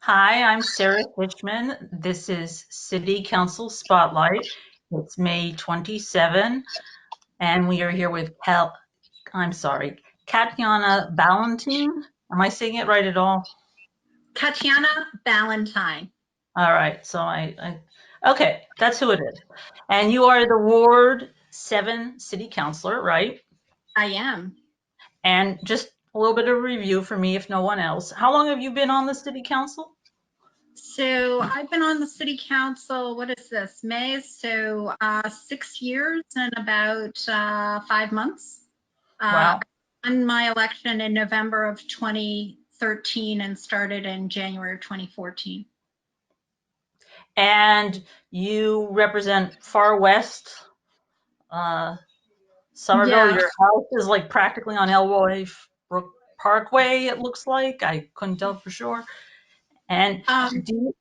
Hi, I'm Sarah Fishman. This is City Council Spotlight. It's May 27, and we are here with Katjana Ballantyne. Am I saying it right at all? Katjana Ballantyne. All right, so okay, that's who it is. And you are the Ward 7 City Councilor, right? I am. And just a little bit of review for me, if no one else. How long have you been on the City Council? So I've been on the city council, what is this, May? So 6 years and about 5 months. I Wow. won my election in November of 2013 and started in January of 2014. And you represent Far West uh, Somerville. Yes. Your house is like practically on Elroy Brook Parkway, it looks like. I couldn't tell for sure. And Um, do you,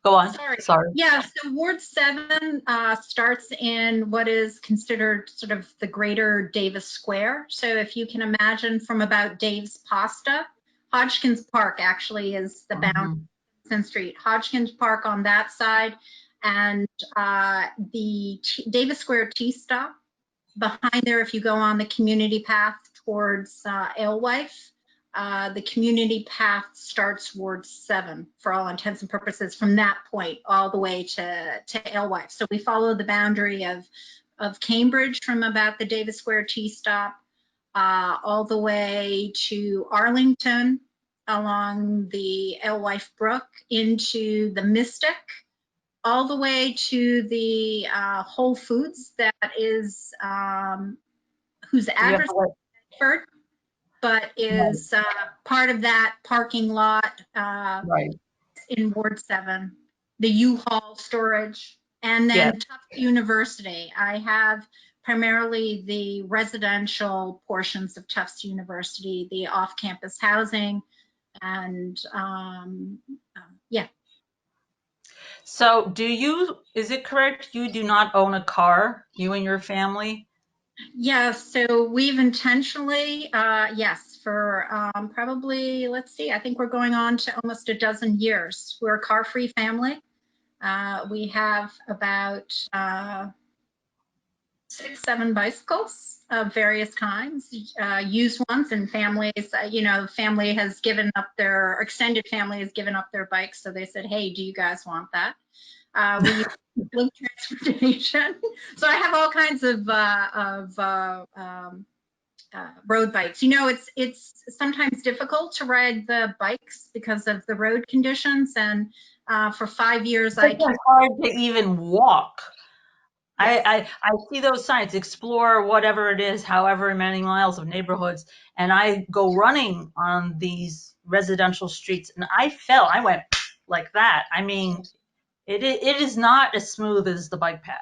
go on. Sorry. Sorry. Yeah, so Ward 7 starts in what is considered sort of the greater Davis Square. So if you can imagine from about Dave's Pasta, Hodgkins Park actually is the bound Mhm. Street. Hodgkins Park on that side, and the Davis Square Tea Stop behind there. If you go on the community path towards Alewife, the community path starts Ward 7 for all intents and purposes from that point all the way to Alewife. So we follow the boundary of Cambridge from about the Davis Square Tea Stop all the way to Arlington along the Alewife Brook into the Mystic, all the way to the Whole Foods that is whose Do you have address to wait? is Bedford, but Right. is part of that parking lot Right. in Ward 7, the U-Haul storage, and then Yes. Tufts University. I have primarily the residential portions of Tufts University, the off-campus housing, and yeah. So is it correct you do not own a car, you and your family? Yeah, so we've intentionally, yes, for probably, let's see, I think we're going on to almost a dozen years. We're a car-free family. We have about 6, 7 bicycles of various kinds, used ones, and families, family has given up their, extended family has given up their bikes. So they said, hey, do you guys want that? We use public transportation. So I have all kinds of road bikes. It's sometimes difficult to ride the bikes because of the road conditions. And for 5 years, I It's hard to even walk. I, yes. I I see those signs, explore whatever it is, however many miles of neighborhoods, and I go running on these residential streets, and I fell. I went like that. I mean, it is not as smooth as the bike path.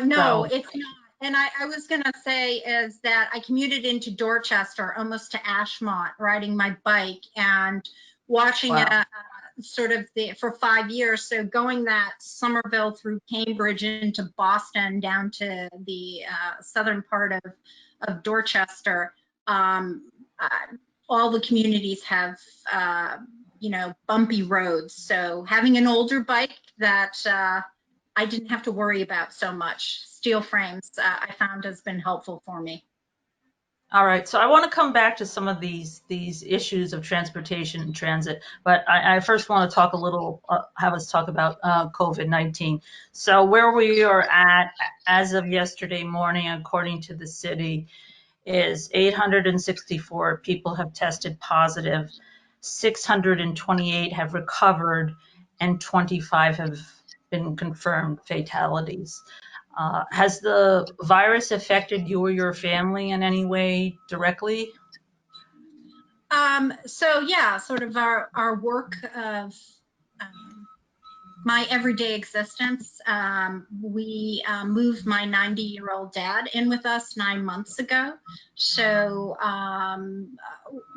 No, So it's not. And I was going to say is that I commuted into Dorchester, almost to Ashmont, riding my bike and watching wow, sort of for 5 years. So going that Somerville through Cambridge into Boston down to the southern part of Dorchester. Um, uh, all the communities have, bumpy roads. So having an older bike that I didn't have to worry about so much. Steel frames, I found has been helpful for me. all right. So I want to come back to some of these issues of transportation and transit, but I first want to talk a little, have us talk about COVID-19. So where we are at as of yesterday morning, according to the city, is 864 people have tested positive, 628 have recovered, and 25 have been confirmed fatalities. Has the virus affected you or your family in any way directly? So yeah, sort of our work of um, my everyday existence. We moved my 90-year-old dad in with us 9 months ago. So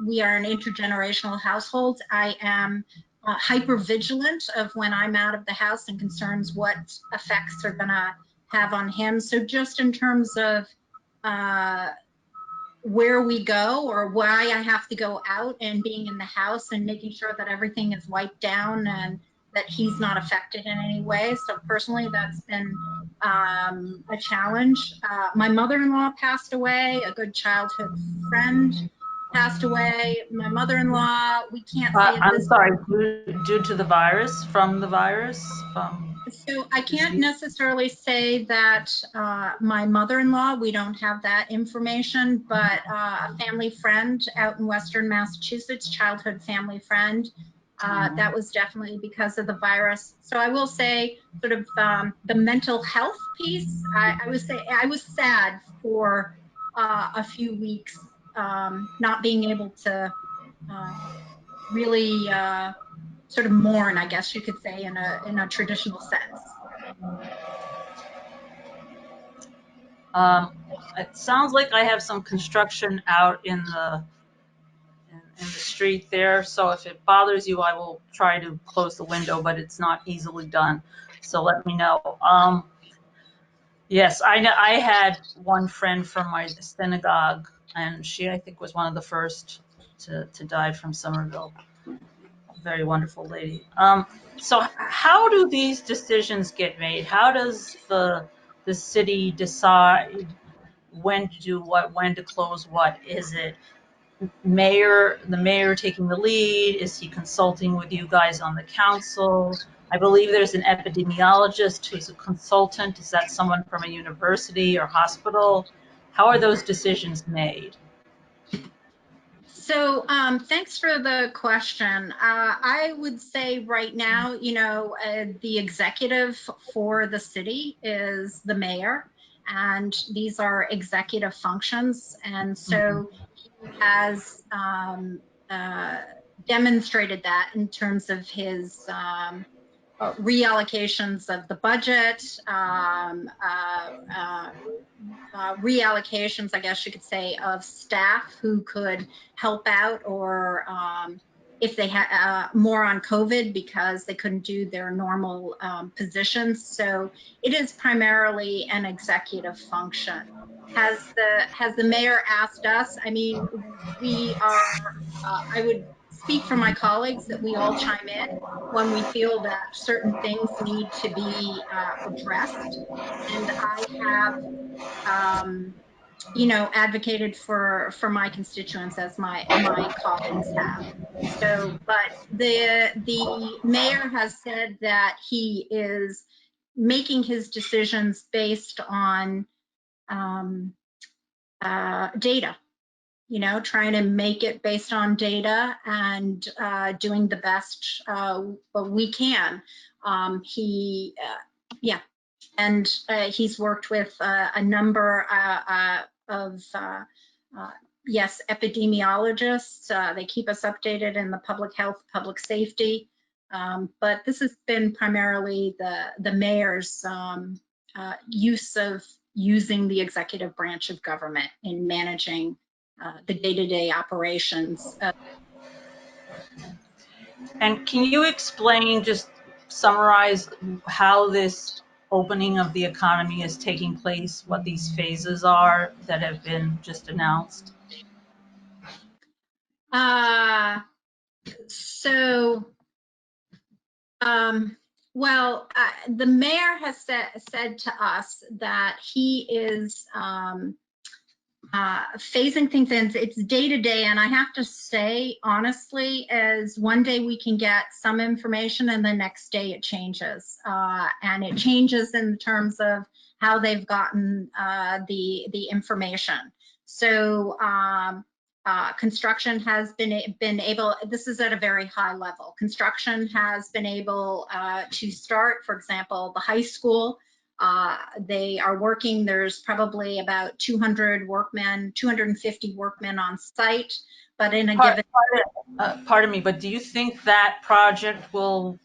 we are an intergenerational household. I am hyper vigilant of when I'm out of the house and concerns what effects are going to have on him. So just in terms of uh, where we go or why I have to go out and being in the house and making sure that everything is wiped down and that he's not affected in any way. So personally, that's been a challenge. My mother-in-law passed away, a good childhood friend passed away. My mother-in-law, we can't say at I'm this. sorry, due to the virus, from the virus, from So I can't disease? necessarily say that my mother-in-law, we don't have that information, but a family friend out in Western Massachusetts, childhood family friend, that was definitely because of the virus. So I will say sort of the mental health piece, I would say I was sad for a few weeks, not being able to uh, really sort of mourn, I guess you could say, in a traditional sense. Um, it sounds like I have some construction out in the street there. So if it bothers you, I will try to close the window, but it's not easily done. So let me know. Yes, I know. I had one friend from my synagogue, and she, I think, was one of the first to die from Somerville. Very wonderful lady. So how do these decisions get made? How does the city decide when to do what, when to close what? Is it the mayor taking the lead? Is he consulting with you guys on the council? I believe there's an epidemiologist who's a consultant. Is that someone from a university or hospital? How are those decisions made? So thanks for the question. I would say right now, the executive for the city is the mayor, and these are executive functions. And Mhm. so he has uh, demonstrated that in terms of his reallocations of the budget, reallocations, I guess you could say, of staff who could help out, or if they had more on COVID because they couldn't do their normal positions. So it is primarily an executive function. Has the mayor asked us? I mean, we are. I would speak for my colleagues that we all chime in when we feel that certain things need to be addressed. And I have advocated for my constituents as my colleagues have. So, but the mayor has said that he is making his decisions based on data. Trying to make it based on data and doing the best we can. Yeah, and he's worked with a number of yes, epidemiologists. They keep us updated in the public health, public safety, but this has been primarily the mayor's use of using the executive branch of government in managing the day-to-day operations. And can you explain, just summarize how this opening of the economy is taking place, what these phases are that have been just announced? Uh, so well, the mayor has said to us that he is phasing things in. It's day to day, and I have to say, honestly, as one day we can get some information, and the next day it changes, and it changes in terms of how they've gotten the information. So. Construction has been able, this is at a very high level, construction has been able to start, for example, the high school. They are working, there's probably about 200 workmen, 250 workmen on site, but in a given. Pardon me, but do you think that project will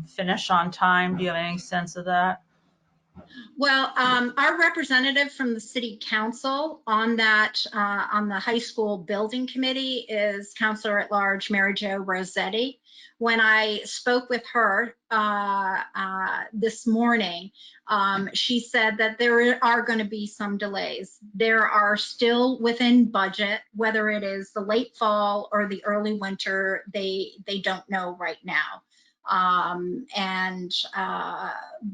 finish on time? Do you have any sense of that? Well, our representative from the city council on that, on the high school building committee is Councilor at Large Mary Jo Rossetti. When I spoke with her this morning, she said that there are going to be some delays. There are still within budget, whether it is the late fall or the early winter, they don't know right now.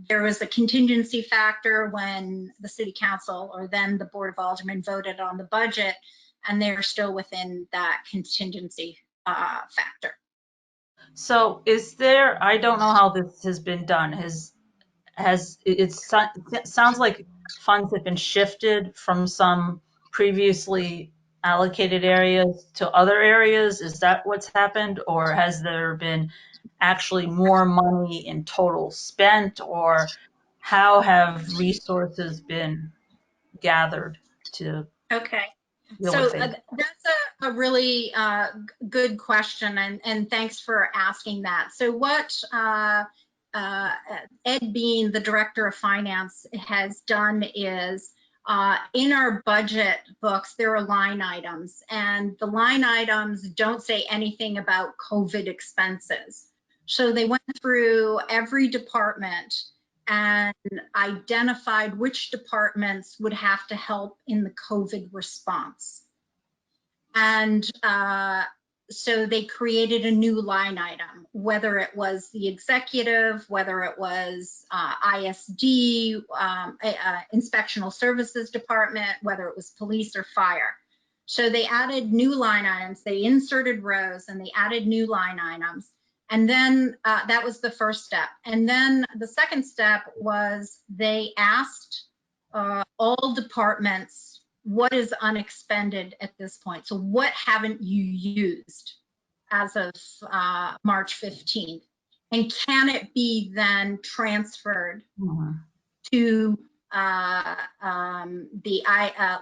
There was a contingency factor when the city council or then the Board of Aldermen voted on the budget, and they're still within that contingency factor. So is there, I don't know how this has been done. It sounds like funds have been shifted from some previously allocated areas to other areas. Is that what's happened? Or has there been actually more money in total spent? Or how have resources been gathered to Okay. deal So with things? that's a really good question, and thanks for asking that. So what Ed Bean, the Director of Finance, has done is in our budget books, there are line items, and the line items don't say anything about COVID expenses. So they went through every department and identified which departments would have to help in the COVID response. And so they created a new line item, whether it was the executive, whether it was ISD, Inspectional Services Department, whether it was police or fire. So they added new line items, they inserted rows, and they added new line items. And then that was the first step. And then the second step was they asked all departments, what is unexpended at this point? So what haven't you used as of March 15th? And can it be then transferred to the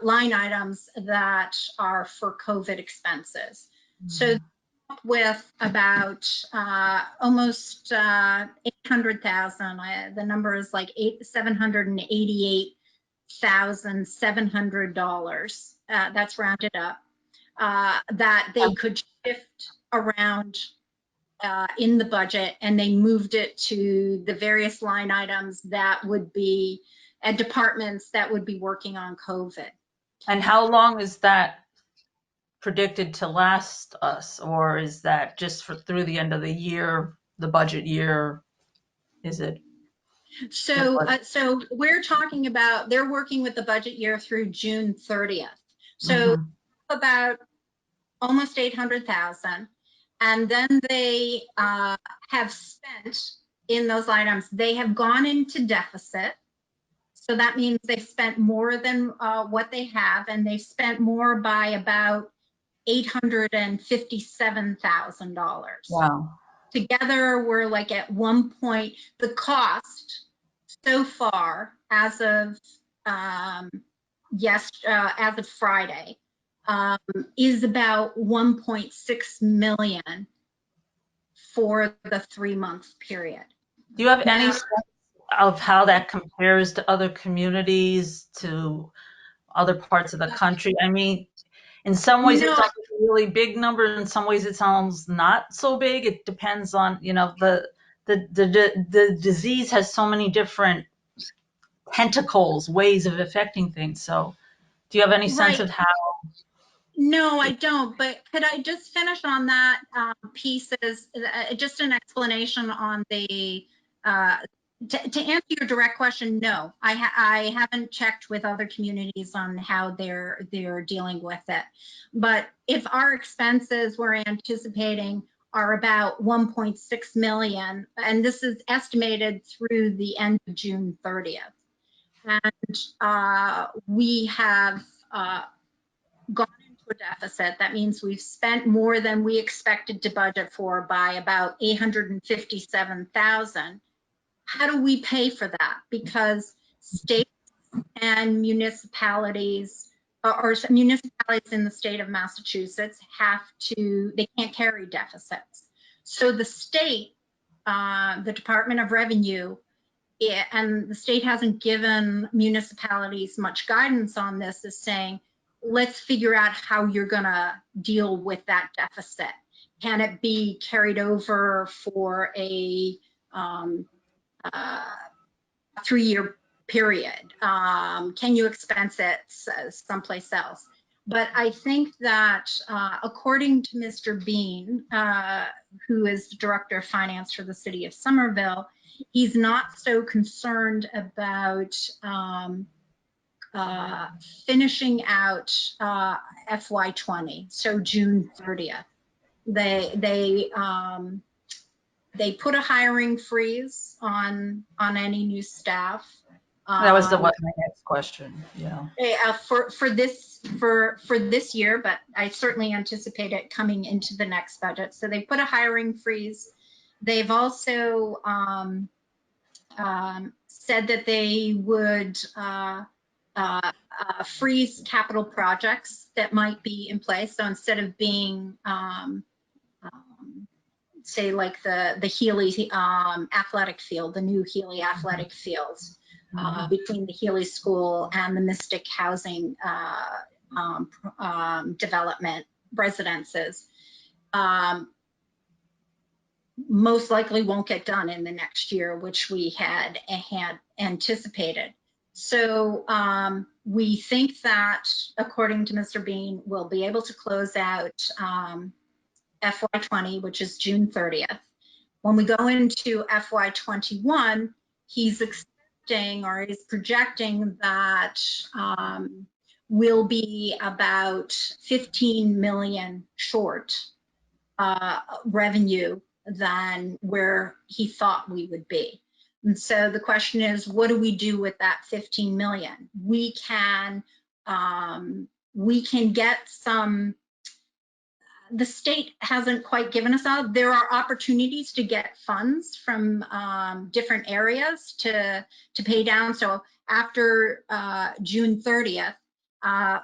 line items that are for COVID expenses? So with about almost 800,000. The number is like $788,700. That's rounded up. That they could shift around in the budget, and they moved it to the various line items that would be departments that would be working on COVID. And how long is that predicted to last us, or is that just for through the end of the year, the budget year? Is it? So, so we're talking about, they're working with the budget year through June 30th. So about almost 800,000. And then they have spent in those items, they have gone into deficit. So that means they've spent more than what they have, and they've spent more by about $857,000. Wow. Together, we're like at one point, the cost so far as of as of Friday is about 1.6 million for the 3-month period. Do you have any sense of how that compares to other communities, to other parts of the country? I mean, in some ways it sounds like a really big number. In some ways it sounds not so big. It depends on, the disease has so many different tentacles, ways of affecting things. So do you have any sense of how? No, I don't. But could I just finish on that piece as just an explanation on the to answer your direct question? No, I haven't checked with other communities on how they're dealing with it. But if our expenses we're anticipating are about 1.6 million, and this is estimated through the end of June 30th, and we have gone into a deficit. That means we've spent more than we expected to budget for by about 857,000. How do we pay for that? Because states and municipalities or municipalities in the state of Massachusetts they can't carry deficits. So the state, the Department of Revenue, and the state hasn't given municipalities much guidance on this, is saying, let's figure out how you're going to deal with that deficit. Can it be carried over for a 3-year period? Can you expense it someplace else? But I think that according to Mr. Bean, who is the Director of Finance for the City of Somerville, he's not so concerned about finishing out FY20, so June 30th. They put a hiring freeze on any new staff. That was my next question. Yeah. For this year, but I certainly anticipate it coming into the next budget. So they put a hiring freeze. They've also said that they would freeze capital projects that might be in place. So instead of being say like the Healy athletic field, the new Healy athletic fields, between the Healy School and the Mystic Housing development residences, most likely won't get done in the next year, which we had anticipated. So we think that, according to Mr. Bean, we'll be able to close out FY20, which is June 30th. When we go into FY21, he's expecting, or he's projecting, that we'll be about 15 million short revenue than where he thought we would be. And so the question is, what do we do with that 15 million? We can get some. The state hasn't quite given us out. There are opportunities to get funds from different areas to pay down. So after June 30th,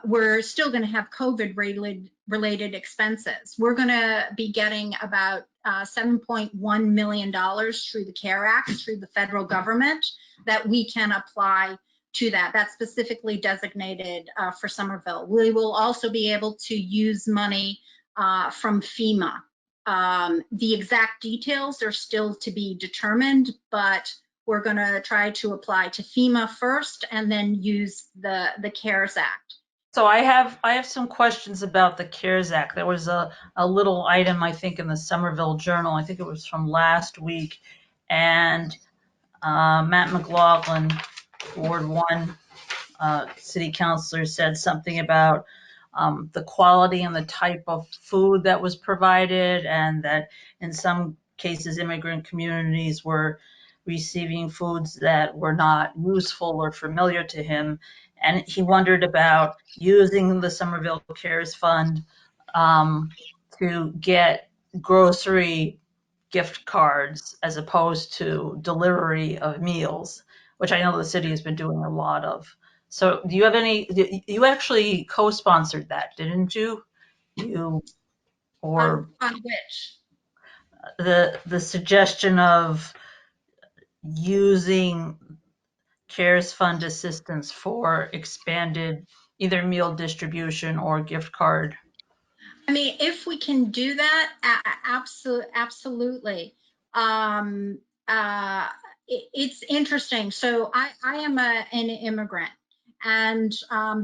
we're still going to have COVID related expenses. We're going to be getting about $7.1 million through the CARE Act, through the federal government, that we can apply to that. That's specifically designated for Somerville. We will also be able to use money from FEMA. The exact details are still to be determined, but we're going to try to apply to FEMA first and then use the CARES Act. So I have some questions about the CARES Act. There was a little item, I think, in the Somerville Journal. I think it was from last week, and Matt McLaughlin, Ward 1 city councilor, said something about the quality and the type of food that was provided, and that in some cases immigrant communities were receiving foods that were not useful or familiar to him. And he wondered about using the Somerville Cares Fund to get grocery gift cards as opposed to delivery of meals, which I know the city has been doing a lot of. So do you have any, you actually co-sponsored that, didn't you? Or on which? The suggestion of using CARES Fund assistance for expanded either meal distribution or gift card. I mean, if we can do that, absolutely. It's interesting. So I am an immigrant, and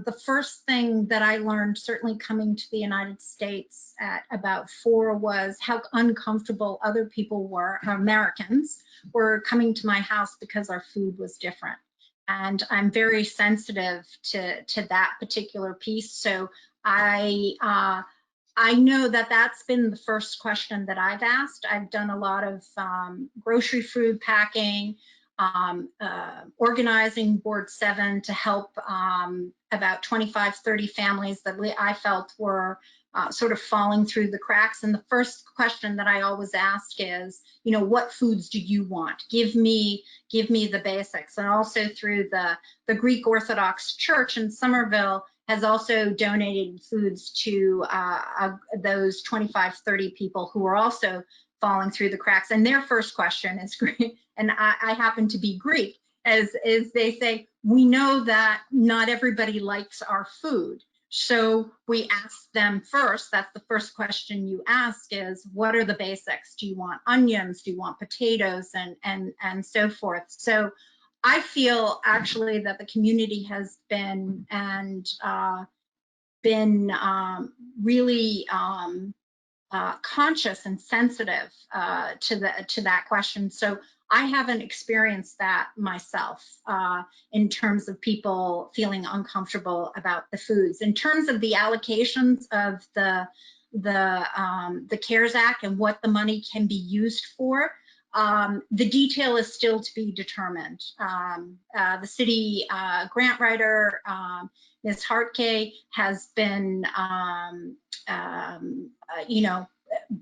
the first thing that I learned, certainly coming to the United States at about 4, was how uncomfortable other people were, Americans, were coming to my house because our food was different. And I'm very sensitive to that particular piece. So I know that that's been the first question that I've asked. I've done a lot of grocery food packing, organizing Board 7 to help about 25, 30 families that I felt were sort of falling through the cracks. And the first question that I always ask is, you know, what foods do you want? Give me the basics. And also through the Greek Orthodox Church in Somerville has also donated foods to those 25, 30 people who are also falling through the cracks. And their first question is Greek, and I happen to be Greek. as they say, we know that not everybody likes our food. So we ask them first, that's the first question you ask is, what are the basics? Do you want onions? Do you want potatoes? And so forth. So I feel actually that the community has been really conscious and sensitive to that question. So I haven't experienced that myself in terms of people feeling uncomfortable about the foods. In terms of the allocations of the CARES Act and what the money can be used for, the detail is still to be determined. The city grant writer, Ms. Hartke, has been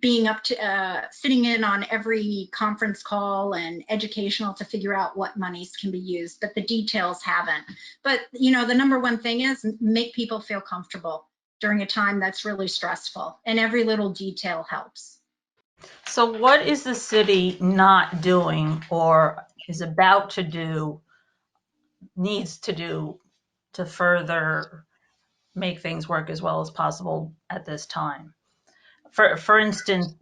being up to sitting in on every conference call and educational to figure out what monies can be used, but the details haven't. But the number one thing is make people feel comfortable during a time that's really stressful, and every little detail helps. So what is the city not doing or is about to do, needs to do to further make things work as well as possible at this time? For instance,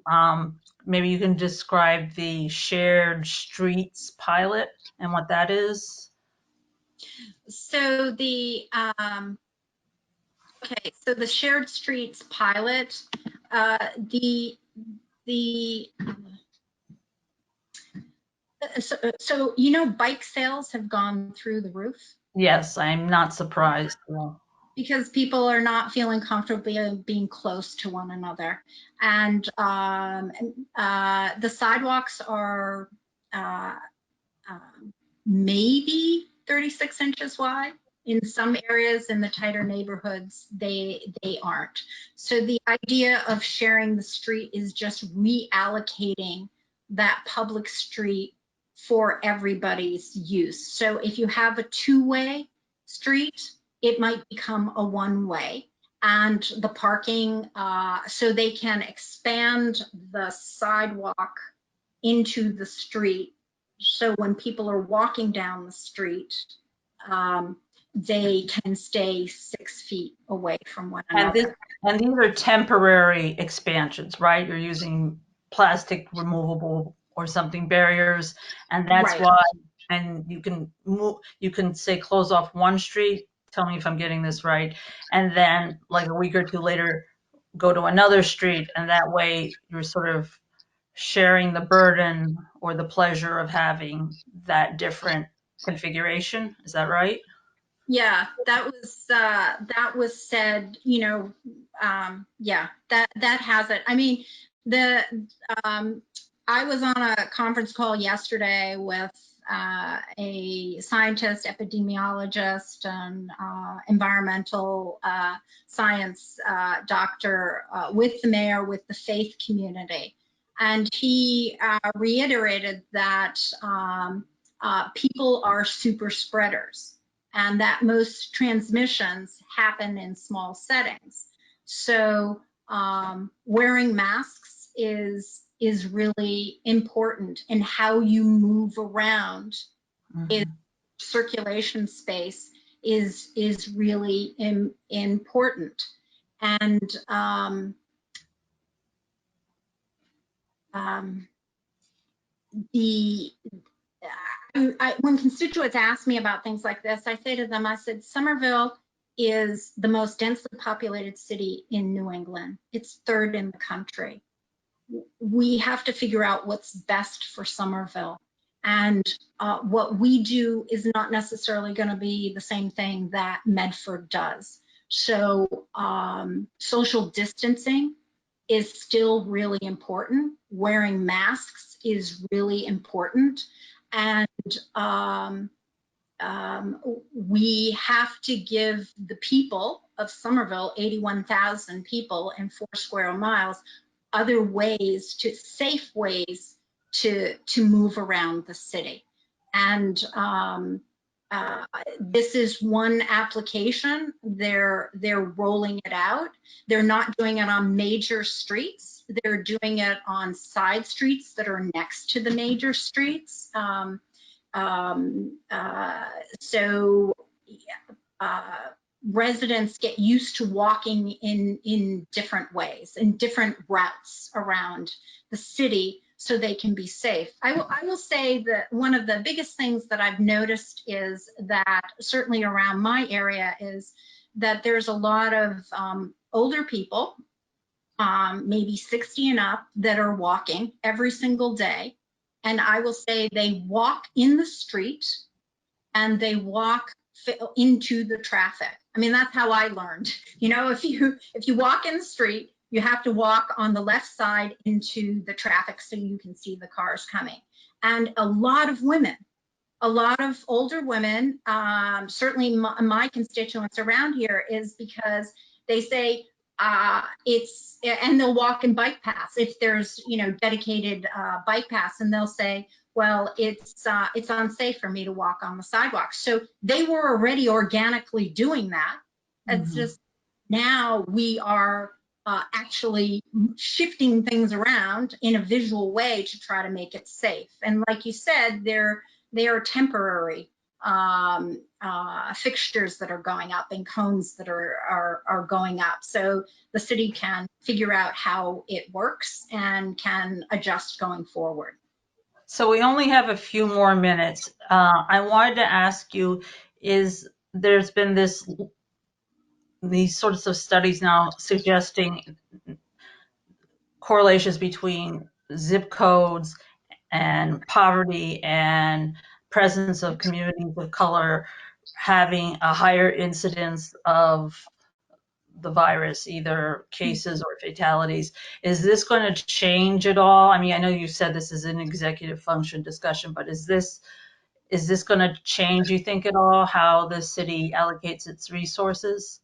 maybe you can describe the shared streets pilot and what that is. So so the shared streets pilot, the so bike sales have gone through the roof. Yes, I'm not surprised. Because people are not feeling comfortable being close to one another. And the sidewalks are maybe 36 inches wide. In some areas in the tighter neighborhoods, they aren't. So the idea of sharing the street is just reallocating that public street for everybody's use. So if you have a two-way street, it might become a one-way. And the parking, so they can expand the sidewalk into the street. So when people are walking down the street, they can stay 6 feet away from one another. And these are temporary expansions, right? You're using plastic removable or something barriers, and that's Right. why. And you can move. You can say close off one street. Tell me if I'm getting this right. And then, like a week or two later, go to another street, and that way you're sort of sharing the burden or the pleasure of having that different configuration. Is that right? Yeah, that was said, yeah, that has it. I mean, I was on a conference call yesterday with a scientist, epidemiologist, and environmental science doctor with the mayor, with the faith community. And he reiterated that people are super spreaders, and that most transmissions happen in small settings. So wearing masks is really important, and how you move around in circulation space is really important. And when constituents ask me about things like this, I say to them, I said, Somerville is the most densely populated city in New England. It's third in the country. We have to figure out what's best for Somerville. And what we do is not necessarily going to be the same thing that Medford does. So social distancing is still really important. Wearing masks is really important. And we have to give the people of Somerville, 81,000 people in 4 square miles, other ways, safe ways to move around the city. And this is one application. They're rolling it out. They're not doing it on major streets. They're doing it on side streets that are next to the major streets. so residents get used to walking in different ways, in different routes around the city, so they can be safe. I will say that one of the biggest things that I've noticed is that, certainly around my area, is that there's a lot of older people, maybe 60 and up, that are walking every single day. And I will say they walk in the street and they walk into the traffic. I mean, that's how I learned. You know, if you walk in the street, you have to walk on the left side into the traffic so you can see the cars coming. And a lot of women, a lot of older women, certainly my constituents around here, is because they say and they'll walk in bike paths if there's, you know, dedicated bike paths, and they'll say, well, it's unsafe for me to walk on the sidewalk. So they were already organically doing that. It's just now we are actually shifting things around in a visual way to try to make it safe. And like you said, they are temporary fixtures that are going up and cones that are going up. So the city can figure out how it works and can adjust going forward. So we only have a few more minutes. I wanted to ask you, there's been these sorts of studies now suggesting correlations between zip codes and poverty and presence of communities of color having a higher incidence of the virus, either cases or fatalities. Is this going to change at all? I mean, I know you said this is an executive function discussion, but is this going to change, you think, at all, how the city allocates its resources?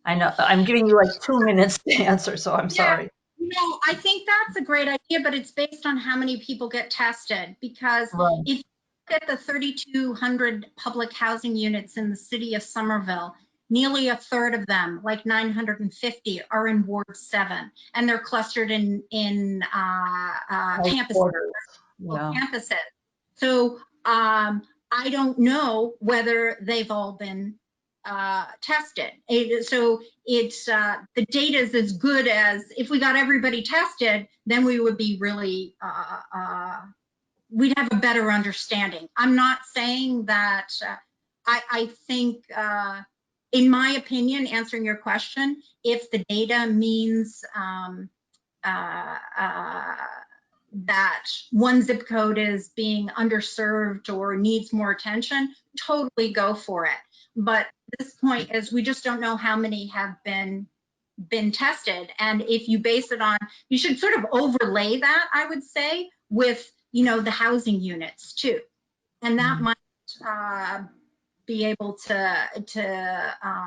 I know I'm giving you like 2 minutes to answer, so I'm Yeah, sorry. no, I think that's a great idea, but it's based on how many people get tested. Because Right. if you look at the 3,200 public housing units in the city of Somerville, nearly a third of them, like 950, are in Ward 7, and they're clustered in campuses. Headquarters. Yeah. Campuses. So I don't know whether they've all been tested. So it's the data is as good as if we got everybody tested, then we would be really we'd have a better understanding. I'm not saying that. I think, in my opinion, answering your question, if the data means uh, uh, that one zip code is being underserved or needs more attention, totally go for it. But at this point is we just don't know how many have been tested. And if you base it on, you should sort of overlay that, I would say, with, you know, the housing units too. And that might be able to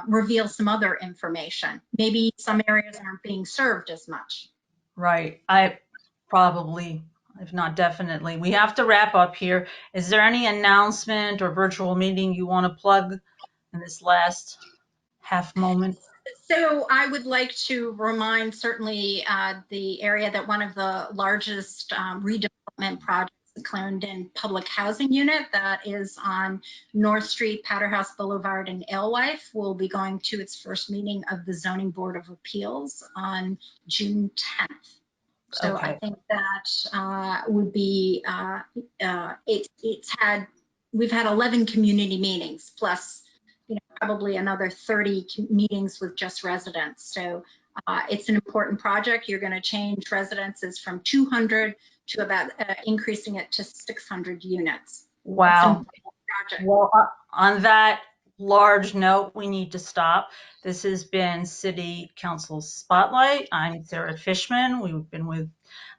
reveal some other information. Maybe some areas aren't being served as much. Right. I probably, if not definitely. We have to wrap up here. Is there any announcement or virtual meeting you want to plug in this last half moment? So I would like to remind certainly the area that one of the largest redevelopment projects, the Clarendon Public Housing Unit that is on North Street, Powderhouse Boulevard, and Alewife, will be going to its first meeting of the Zoning Board of Appeals on June 10th. So I Okay. think that would be, we've had 11 community meetings plus, you know, probably another 30 meetings with just residents. So it's an important project. You're going to change residences from 200 to about increasing it to 600 units. It's an Wow. important project. Well, on that large note, we need to stop. This has been City Council Spotlight. I'm Sarah Fishman. We've been with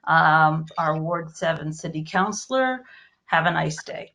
our Ward 7 City Councilor. Have a nice day.